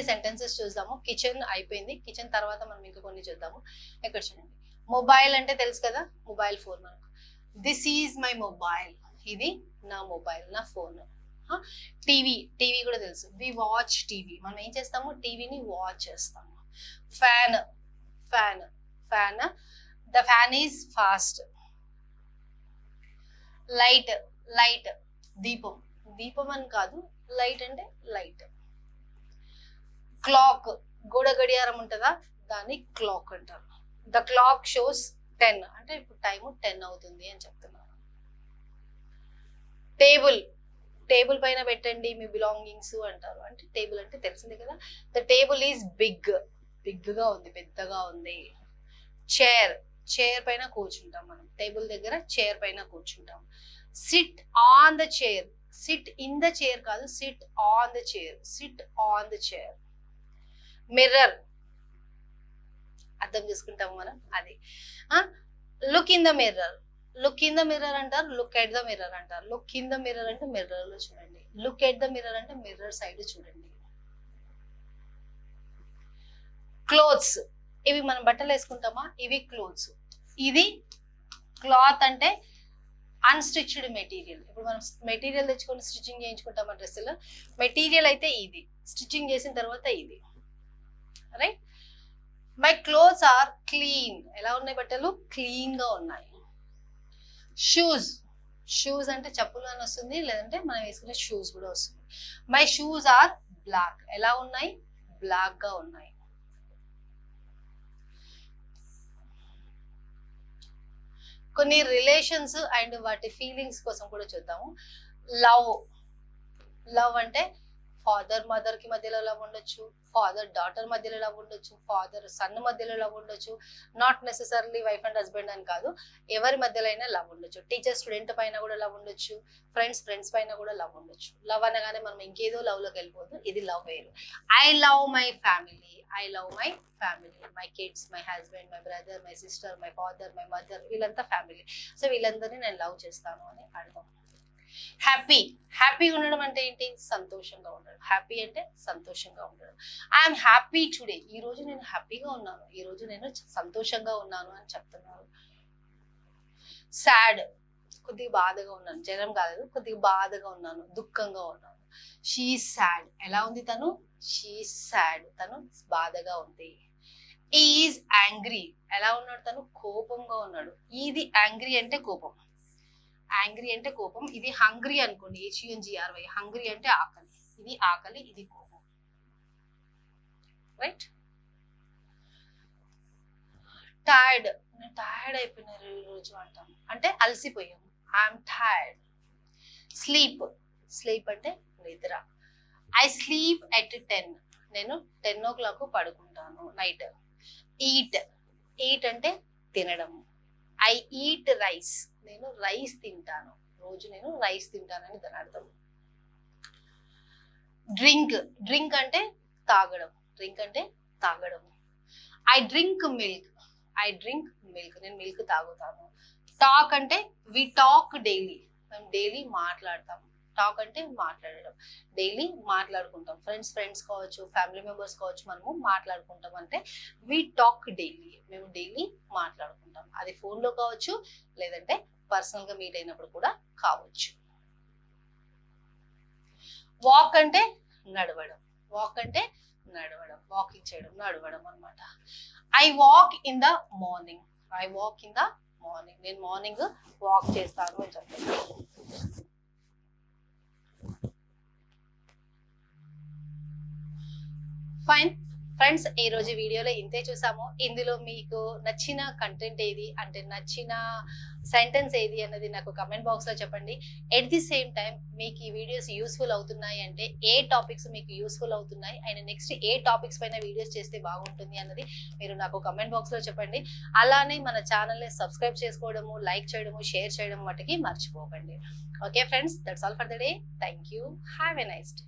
Sentences చూద్దాము. Kitchen అయిపోయింది, kitchen తర్వాత మనం ఇంకా కొన్ని చూద్దాము. ఇక్కడ చూడండి, మొబైల్ అంటే తెలుసు కదా, మొబైల్ ఫోన్. మనకు దిస్ ఈజ్ మై మొబైల్, ఇది నా మొబైల్, నా ఫోన్. టీవీ, టీవీ కూడా తెలుసు, వి వాచ్ టీవీ, మనం ఏం చేస్తాము, టీవీని వాచ్ చేస్తాము. Fan, fan, fan, the fan is fast. Light, light, దీపం, దీపం అని కాదు, లైట్ అంటే లైట్. క్లాక్, గోడ గడియారం ఉంటుందా, దాన్ని క్లాక్ అంటారు. ద క్లాక్ షోస్ 10, అంటే ఇప్పుడు టైము 10 అవుతుంది అని చెప్తున్నారు. టేబుల్, టేబుల్ పైన పెట్టండి మీ బిలాంగింగ్స్ అంటారు, అంటే టేబుల్ అంటే తెలిసింది కదా. The table is big, big గా ఉంది, పెద్దగా ఉంది. చైర్, చైర్ పైన కూర్చుంటాం మనం, టేబుల్ దగ్గర చైర్ పైన కూర్చుంటాం. Sit on the chair, sit in the chair కాదు, sit on the chair, sit on the chair. Mirror, అర్థం చేసుకుంటాము మనం, అది. Look in the mirror, look in the mirror అంటారు, లుక్ ఎట్ ద మిర్రర్ అంటారు. లుక్ ఇన్ ద మిర్రర్ అంటే mirror లో చూడండి, లుక్ ఎట్ ద మిర్రర్ అంటే మిర్రర్ సైడ్ చూడండి. క్లోత్స్, ఇవి మనం బట్టలు వేసుకుంటామా, ఇవి క్లోత్స్. ఇది క్లాత్ అంటే అన్స్టిచ్డ్ మెటీరియల్. ఇప్పుడు మనం మెటీరియల్ తెచ్చుకొని స్టిచ్చింగ్ చేయించుకుంటాం ఆ డ్రెస్సులో, మెటీరియల్ అయితే ఇది, స్టిచ్చింగ్ చేసిన తర్వాత ఇది, right. My clothes are clean, ఎలా ఉన్నాయి బట్టలు, క్లీన్ గా ఉన్నాయి. షూస్, షూస్ అంటే చెప్పులు అని వస్తుంది, లేదంటే మనం వేసుకునే షూస్ కూడా వస్తుంది. మై షూస్ ఆర్ బ్లాక్, ఎలా ఉన్నాయి, బ్లాక్ గా ఉన్నాయి. కొన్ని రిలేషన్స్ అండ్ వాటి ఫీలింగ్స్ కోసం కూడా చూద్దాము. లవ్, లవ్ అంటే ఫాదర్ మదర్ కి మధ్యలో లవ్ ఉండొచ్చు, ఫాదర్ డాటర్ మధ్యలో లవ్ ఉండొచ్చు, ఫాదర్ సన్ మధ్యలో లవ్ ఉండొచ్చు. Not necessarily wife and husband అని కాదు, ఎవరి మధ్యలో అయినా లవ్ ఉండొచ్చు. టీచర్ స్టూడెంట్ పైన కూడా లవ్ ఉండొచ్చు, ఫ్రెండ్స్ ఫ్రెండ్స్ పైన కూడా లవ్ ఉండొచ్చు. లవ్ అనగానే మనం ఇంకేదో లవ్ లోకి వెళ్ళిపోదు, ఇది లవ్ వేరు. I love my family, I love my family, my kids, my husband, my brother, my sister, my father, my mother, వీళ్ళంతా ఫ్యామిలీ. సో వీళ్ళందరినీ నేను లవ్ చేస్తాను అని అర్థం. హ్యాపీ, హ్యాపీ ఉండడం అంటే ఏంటి, సంతోషంగా ఉండడం. హ్యాపీ అంటే సంతోషంగా ఉండడం. ఐఎమ్ హ్యాపీ టుడే, ఈ రోజు నేను హ్యాపీగా ఉన్నాను, ఈ రోజు నేను సంతోషంగా ఉన్నాను అని చెప్తున్నారు. సాడ్, కొద్దిగా బాధగా ఉన్నాను, జ్వరం కాలేదు, కొద్దిగా బాధగా ఉన్నాను, దుఃఖంగా ఉన్నాను. షీ సాడ్, ఎలా ఉంది తను, షీ సాడ్, తను బాధగా ఉంది. ఈజ్ యాంగ్రీ, ఎలా ఉన్నాడు తను, కోపంగా ఉన్నాడు. ఇది యాంగ్రీ అంటే కోపం, యాంగ్రీ అంటే కోపం. ఇది హంగ్రీ అనుకోండి, HUNGRY, హంగ్రీ అంటే ఆకలి, ఇది ఆకలి, ఇది కోపం, రైట్. టైర్డ్, నేను టైర్డ్ అయిపోయినారు ఈ రోజు అంటాం, అంటే అలసిపోయాము, ఐఎమ్ టైర్డ్. స్లీప్, స్లీప్ అంటే నిద్ర. ఐ స్లీప్ ఎట్ 10, నేను 10 o'clock పడుకుంటాను నైట్. ఈట్, ఈట్ అంటే తినడం. ఐ ఈట్ రైస్, నేను రైస్ తింటాను, రోజు నేను రైస్ తింటానని దాని అర్థం. డ్రింక్, డ్రింక్ అంటే తాగడం, డ్రింక్ అంటే తాగడం. I drink milk, I drink milk, నేను మిల్క్ తాగుతాను. టాక్ అంటే వి టాక్ డైలీ, మేము డైలీ మాట్లాడతాము. టాక్ అంటే మాట్లాడడం, డైలీ మాట్లాడుకుంటాం. ఫ్రెండ్స్ ఫ్రెండ్స్ కావచ్చు, ఫ్యామిలీ మెంబర్స్ కావచ్చు, మనము మాట్లాడుకుంటాం అంటే వి టాక్ డైలీ, మేము డైలీ మాట్లాడుకుంటాం. అది ఫోన్ లో కావచ్చు, లేదంటే పర్సనల్ గా మీట్ అయినప్పుడు కూడా కావచ్చు. వాక్ అంటే నడవడం, వాక్ అంటే నడవడం, వాకింగ్ చేయడం, నడవడం అనమాట. I walk in the morning, I walk in the morning, నేను మార్నింగ్ వాక్ చేస్తాను అని చెప్తాను. ఫైన్ ఫ్రెండ్స్, ఈ రోజు వీడియోలో ఇంతే చూసాము. ఇందులో మీకు నచ్చిన కంటెంట్ ఏది, అంటే నచ్చిన సెంటెన్స్ ఏది అన్నది నాకు కమెంట్ బాక్స్ లో చెప్పండి. ఎట్ ది సేమ్ టైం మీకు ఈ వీడియోస్ యూస్ఫుల్ అవుతున్నాయి అంటే ఏ టాపిక్స్ మీకు యూస్ఫుల్ అవుతున్నాయి అండ్ నెక్స్ట్ ఏ టాపిక్స్ పైన వీడియోస్ చేస్తే బాగుంటుంది అన్నది మీరు నాకు కమెంట్ బాక్స్ లో చెప్పండి. అలానే మన ఛానల్ ని సబ్స్క్రైబ్ చేసుకోవడము, లైక్ చేయడము, షేర్ చేయడం వాటికి మర్చిపోకండి. Okay friends, that's all for the day. Thank you. Have a nice day.